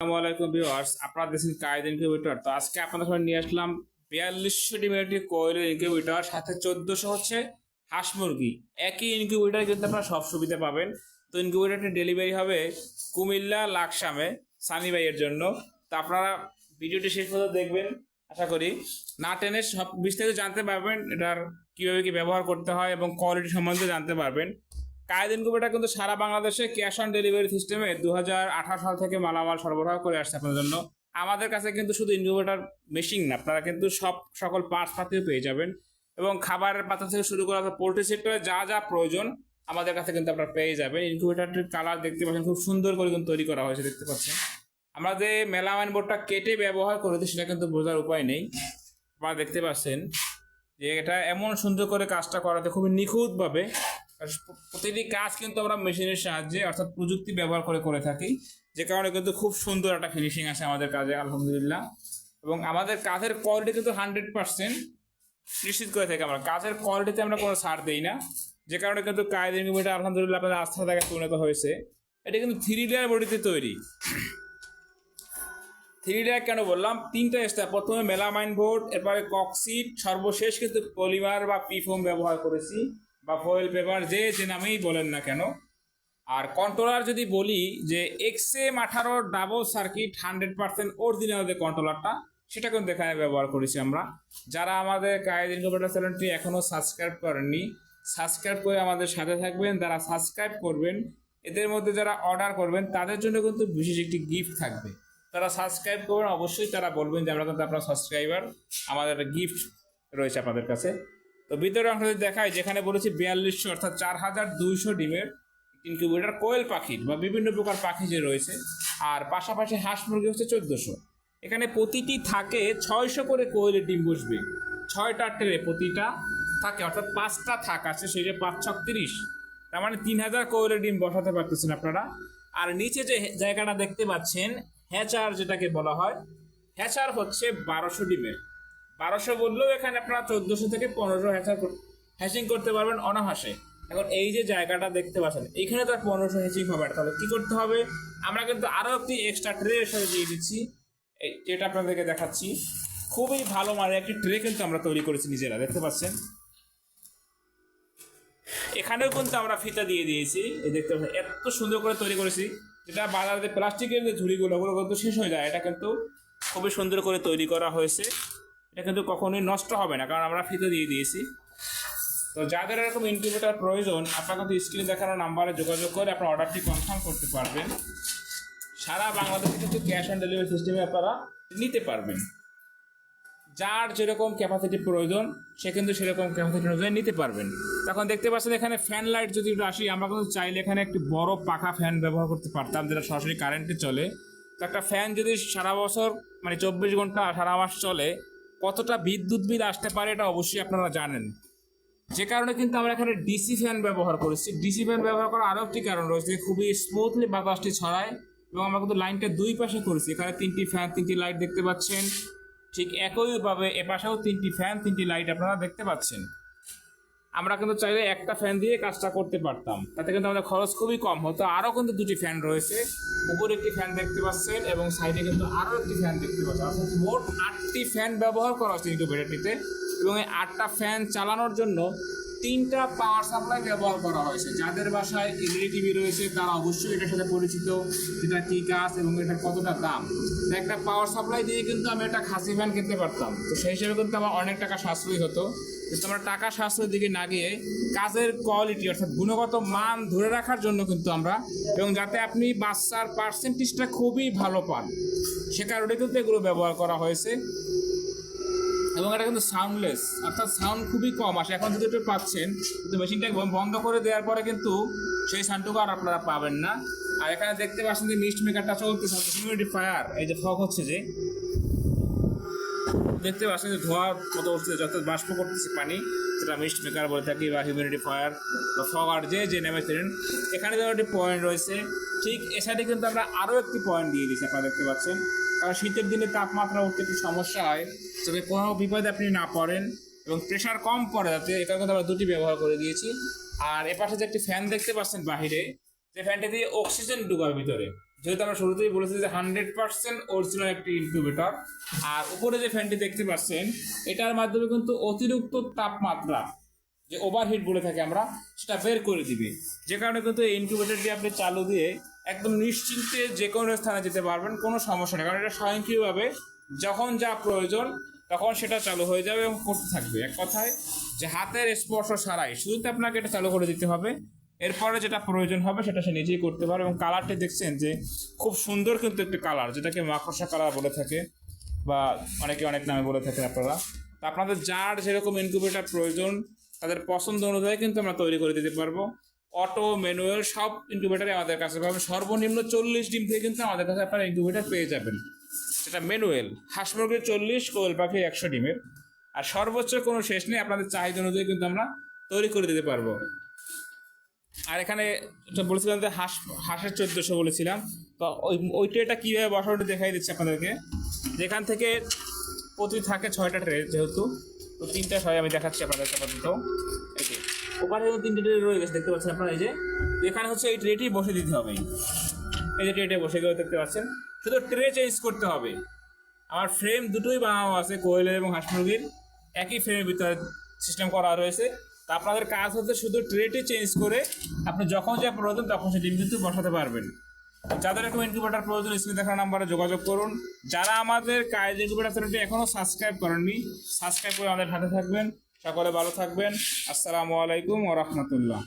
আসসালামু আলাইকুম ভিউয়ার্স, আপনারা দেখছেন কায়েদ ইনকিউবেটর। তো আজকে আপনাদের সামনে নিয়ে আসলাম 4200 ডিমের একটি কোয়েলের ইনকিউবেটর, সাথে 1400 হচ্ছে হাঁস মুরগি। একই ইনকিউবেটর কিন্তু আপনারা সব সুবিধা পাবেন। তো ইনকিউবেটরটি ডেলিভারি হবে কুমিল্লা লাকসামে সানি ভাইয়ের জন্য। তো আপনারা ভিডিওটি শেষ পর্যন্ত দেখবেন, আশা করি না টেনে সব বিস্তারিত জানতে পারবেন, এটার কীভাবে কি ব্যবহার করতে হয় এবং কোয়ালিটি সম্বন্ধে জানতে পারবেন। কায়েদ ইনকিউবেটর কিন্তু সারা বাংলাদেশে ক্যাশ অন ডেলিভারি সিস্টেমে 2018 সাল থেকে মালামাল সরবরাহ করে আসছে আপনাদের জন্য। আমাদের কাছে কিন্তু শুধু ইনকিউবেটর মেশিন না, আপনারা কিন্তু সকল পার্টস পাতিও পেয়ে যাবেন, এবং খাবারের পাতা থেকে শুরু করে পোল্ট্রি সেক্টরে যা যা প্রয়োজন আমাদের কাছে কিন্তু আপনারা পেয়ে যাবেন। ইনকিউবেটরটির কালার দেখতে পাচ্ছেন, খুব সুন্দর করে কিন্তু তৈরি করা হয়েছে, দেখতে পাচ্ছেন। আমরা যে মেলামাইন বোর্ডটা কেটে ব্যবহার করেছি সেটা কিন্তু বোঝার উপায় নেই। আপনারা দেখতে পাচ্ছেন যে এটা এমন সুন্দর করে কাজটা করাতে খুবই নিখুঁতভাবে। প্রতিটি কাজ কিন্তু আমরা মেশিনের সাহায্যে অর্থাৎ প্রযুক্তি ব্যবহার করে থাকি, যে কারণে কিন্তু খুব সুন্দর একটা ফিনিশিং আসে আমাদের কাজে, আলহামদুলিল্লাহ। এবং আমাদের কাজের কোয়ালিটি কিন্তু 100% নিশ্চিত করে থাকি। আমরা কাজের কোয়ালিটিতে আমরা কোনো ছাড় দিই না, যে কারণে কিন্তু কায়েদ ইনকিউবেটর আলহামদুলিল্লাহ আপনাদের আস্থা থেকে পরিণত হয়েছে। এটা কিন্তু 3 লেয়ার বডিতে তৈরি। 3 লেয়ার কেন বললাম? 3টা স্টেপ। প্রথমে মেলামাইন বোর্ড, এরপরে ককসিট, সর্বশেষ কিন্তু পলিমার বা পিফোম ব্যবহার করেছি, বা ফয়েল পেপার, যে নামেই বলেন না কেন। আর কন্ট্রোলার যদি বলি যে XM18 ডাবল সার্কিট 100% অরিজিনাল যে কন্ট্রোলারটা, সেটা কিন্তু এখানে ব্যবহার করেছি আমরা। যারা আমাদের কায়েদ ইনকিউবেটর চ্যানেলটি এখনও সাবস্ক্রাইব করেননি, সাবস্ক্রাইব করে আমাদের সাথে থাকবেন। যারা সাবস্ক্রাইব করবেন, এদের মধ্যে যারা অর্ডার করবেন তাদের জন্য কিন্তু বিশেষ একটি গিফট থাকবে। তারা সাবস্ক্রাইব করবেন, অবশ্যই তারা বলবেন যে আমরা কিন্তু আপনার সাবস্ক্রাইবার, আমাদের একটা গিফট রয়েছে আপনাদের কাছে। তো ভিতরে অংশ যদি দেখায়, যেখানে বলেছি 4200 অর্থাৎ 4200 ডিমের ইনকিউবেটর কোয়েল পাখির বা বিভিন্ন প্রকার পাখি যে রয়েছে, আর পাশাপাশি হাঁস মুরগি হচ্ছে 1400। এখানে প্রতিটি থাকে 600 করে কোয়েলের ডিম বসবে, 6টা ট্রে প্রতিটা থাকে, অর্থাৎ 5টা থাক আছে, সেটা 5 ছক 30, তার মানে 3000 কোয়েলের ডিম বসাতে পারতেছেন আপনারা। আর নিচে যে জায়গাটা দেখতে পাচ্ছেন, হ্যাচার যেটাকে বলা হয়, হ্যাচার হচ্ছে 1200 ডিমের। 1200 বললেও এখানে আপনারা 1400 থেকে 1500 হ্যাচিং করতে পারবেন অনাহাসে। এখন এই যে জায়গাটা দেখতে পাচ্ছেন, এখানে তার 1500 হ্যাচিং হবে। তাহলে কি করতে হবে? আমরা কিন্তু আরও একটি এক্সট্রা ট্রে সাথে দিয়ে দিচ্ছি, যেটা আপনাদেরকে দেখাচ্ছি। খুবই ভালো মানের একটি ট্রে কিন্তু আমরা তৈরি করেছি নিজেরা, দেখতে পাচ্ছেন। এখানেও কিন্তু আমরা ফিতা দিয়ে দিয়েছি, এই দেখতে পাচ্ছেন, এত সুন্দর করে তৈরি করেছি। যেটা বাজারে প্লাস্টিকের যে ঝুড়িগুলো, ওগুলো কিন্তু শেষ হয়ে যায়, এটা কিন্তু খুবই সুন্দর করে তৈরি করা হয়েছে। এটা কিন্তু কখনোই নষ্ট হবে না, কারণ আমরা ফিতে দিয়ে দিয়েছি। তো যাদের এরকম ইনকিউবেটর প্রয়োজন, আপনারা কিন্তু স্ক্রিনে দেখানো নাম্বারে যোগাযোগ করে আপনার অর্ডারটি কনফার্ম করতে পারবেন। সারা বাংলাদেশে কিন্তু ক্যাশ অন ডেলিভারি সিস্টেমে আপনারা নিতে পারবেন। যার যেরকম ক্যাপাসিটি প্রয়োজন, সে কিন্তু সেরকম ক্যাপাসিটি অনুযায়ী নিতে পারবেন। তখন দেখতে পাচ্ছেন এখানে ফ্যান লাইট যদি আসি, আমরা কিন্তু চাইলে এখানে একটি বড় পাখা ফ্যান ব্যবহার করতে পারতাম, যেটা সরাসরি কারেন্টে চলে। তো একটা ফ্যান যদি সারা বছর, মানে 24 ঘন্টা সারা মাস চলে, কতটা বিদ্যুৎ বিল আসতে পারে এটা অবশ্যই আপনারা জানেন। যে কারণে কিন্তু আমরা এখানে ডিসি ফ্যান ব্যবহার করেছি। ডিসি ফ্যান ব্যবহার করার আরও একটি কারণ রয়েছে, খুবই স্মুথলি বাতাসটি ছড়ায়। এবং আমরা কিন্তু লাইনটা 2 পাশে করেছি। এখানে 3টি ফ্যান, 3টি লাইট দেখতে পাচ্ছেন। ঠিক একইভাবে এপাশেও 3টি ফ্যান, 3টি লাইট আপনারা দেখতে পাচ্ছেন। আমরা কিন্তু চাইলে একটা ফ্যান দিয়ে কাজটা করতে পারতাম, তাতে কিন্তু আমাদের খরচ খুবই কম হতো। আরও কিন্তু 2টি ফ্যান রয়েছে, উপরে একটি ফ্যান দেখতে পাচ্ছেন এবং সাইডে কিন্তু আরও একটি ফ্যান দেখতে পাচ্ছেন। অর্থাৎ মোট 8টি ফ্যান ব্যবহার করা হচ্ছে ইনকিউবেটরটিতে। এবং এই 8টা ফ্যান চালানোর জন্য 3টা পাওয়ার সাপ্লাই ব্যবহার করা হয়েছে। যাদের বাসায় এলইডি টিভি রয়েছে তারা অবশ্যই এটার সাথে পরিচিত, যেটা কী কাজ এবং এটার কতটা দাম। একটা পাওয়ার সাপ্লাই দিয়ে কিন্তু আমি একটা খাসি ফ্যান কিনতে পারতাম, তো সেই হিসেবে কিন্তু আমার অনেক টাকা সাশ্রয় হতো। কিন্তু আমরা টাকা সাশ্রয়ের দিকে না গিয়ে কাজের কোয়ালিটি অর্থাৎ গুণগত মান ধরে রাখার জন্য কিন্তু আমরা, এবং যাতে আপনি বাচ্চার পার্সেন্টেজটা খুবই ভালো পান, সে কারণে কিন্তু এগুলো ব্যবহার করা হয়েছে। এবং এটা কিন্তু সাউন্ডলেস, অর্থাৎ সাউন্ড খুবই কম আসে। এখন যদি একটু পাচ্ছেন, কিন্তু মেশিনটা বন্ধ করে দেওয়ার পরে কিন্তু সেই সাউন্ডটুকু আর আপনারা পাবেন না। আর এখানে দেখতে পাচ্ছেন যে মিস্ট মেকারটা চলতেছে, হিউমিডিফায়ার, এই যে ফগ হচ্ছে, যে দেখতে পাচ্ছেন যে ধোঁয়া মতো উঠছে, যত বাষ্প করতেছে পানি, সেটা মিস্ট মেকার বলে থাকি, বা হিউমিডিফায়ার বা ফগার, যে নেমেছেন। এখানে যেমন একটি পয়েন্ট রয়েছে, ঠিক এ সাইডে কিন্তু আমরা আরও একটি পয়েন্ট দিয়ে দিচ্ছি, আপনারা দেখতে পাচ্ছেন। কারণ শীতের দিনে তাপমাত্রা উঠতে একটু সমস্যা হয়, তবে কোনো বিপদে আপনি না পড়েন এবং প্রেশার কম পড়ে, যাতে এটার কিন্তু আমরা 2টি ব্যবহার করে দিয়েছি। আর এপাশে যে একটি ফ্যান দেখতে পাচ্ছেন বাহিরে, যে ফ্যানটি দিয়ে অক্সিজেন ঢুকাবে ভিতরে, যেহেতু আমরা শুরুতেই বলেছি যে 100% অরিজিনাল একটি ইনকিউবেটর। আর উপরে যে ফ্যানটি দেখতে পাচ্ছেন এটার মাধ্যমে কিন্তু অতিরিক্ত তাপমাত্রা, যে ওভারহিট বলে থাকি আমরা, সেটা বের করে দিবে। যে কারণে কিন্তু এই ইনকিউবেটরটি আপনি চালু দিয়ে একদম নিশ্চিন্তে যে কোনো স্থানে যেতে পারবেন, কোনো সমস্যা নেই। কারণ এটা স্বয়ংক্রিয়ভাবে যখন যা প্রয়োজন তখন সেটা চালু হয়ে যাবে এবং করতে থাকবে। এক কথায় যে হাতের স্পর্শ ছাড়াই শুধুতে আপনাকে এটা চালু করে দিতে হবে, এরপরে যেটা প্রয়োজন হবে সেটা সে নিজেই করতে পারবে। এবং কালারটি দেখছেন যে খুব সুন্দর কিন্তু একটি কালার, যেটাকে মাকড়সা কালার বলে থাকে বা অনেকে অনেক নামে বলে থাকেন আপনারা। তা আপনাদের যার যেরকম ইনকিউবেটর প্রয়োজন তাদের পছন্দ অনুযায়ী কিন্তু আমরা তৈরি করে দিতে পারবো। অটো, ম্যানুয়াল সব ইনকিউবেটারই আমাদের কাছে পাবেন। সর্বনিম্ন 40 ডিম থেকে কিন্তু আমাদের কাছে আপনারা ইনকিউবেটার পেয়ে যাবেন। সেটা ম্যানুয়াল, হাঁস মুরগির 40, কোয়েল পাখি 100 ডিমের। আর সর্বোচ্চ কোনো শেষ নেই, আপনাদের চাহিদা অনুযায়ী কিন্তু আমরা তৈরি করে দিতে পারবো। আর এখানে বলেছিলাম যে হাঁসের 1400 বলেছিলাম, তো ওই ট্রেটা কীভাবে বসানো দেখাই দিচ্ছি আপনাদেরকে। যেখান থেকে প্রতি থাকে 6টা ট্রে, যেহেতু তো 3টা 6 আমি দেখাচ্ছি আপনাদের আপাতত। এই যে ওখানে 3টে ট্রে রয়ে গেছে দেখতে পাচ্ছেন আপনারা। এই যে এখানে হচ্ছে এই ট্রেটি বসে দিতে হবে। এই যে ট্রেটে বসে গেলে দেখতে পাচ্ছেন, শুধু ট্রে চেঞ্জ করতে হবে। আমার ফ্রেম দুটোই বানানো আছে, কোয়েলের এবং হাঁস মুরগির একই ফ্রেমের ভিতরে সিস্টেম করা রয়েছে। তা আপনাদের কাজ হচ্ছে শুধু ট্রেটি চেঞ্জ করে আপনি যখন যা প্রয়োজন তখন সে ডিম কিন্তু বসাতে পারবেন। যাদের এরকম ইনকিউবেটর প্রয়োজন স্ক্রিনে দেখার নাম্বারে যোগাযোগ করুন। যারা আমাদের কায়েজ ইনকিউবেটর চ্যানেলটি এখনও সাবস্ক্রাইব করেননি, সাবস্ক্রাইব করে আমাদের সাথে থাকবেন। সকলে ভালো থাকবেন। আসসালামু আলাইকুম ওয়া রাহমাতুল্লাহ।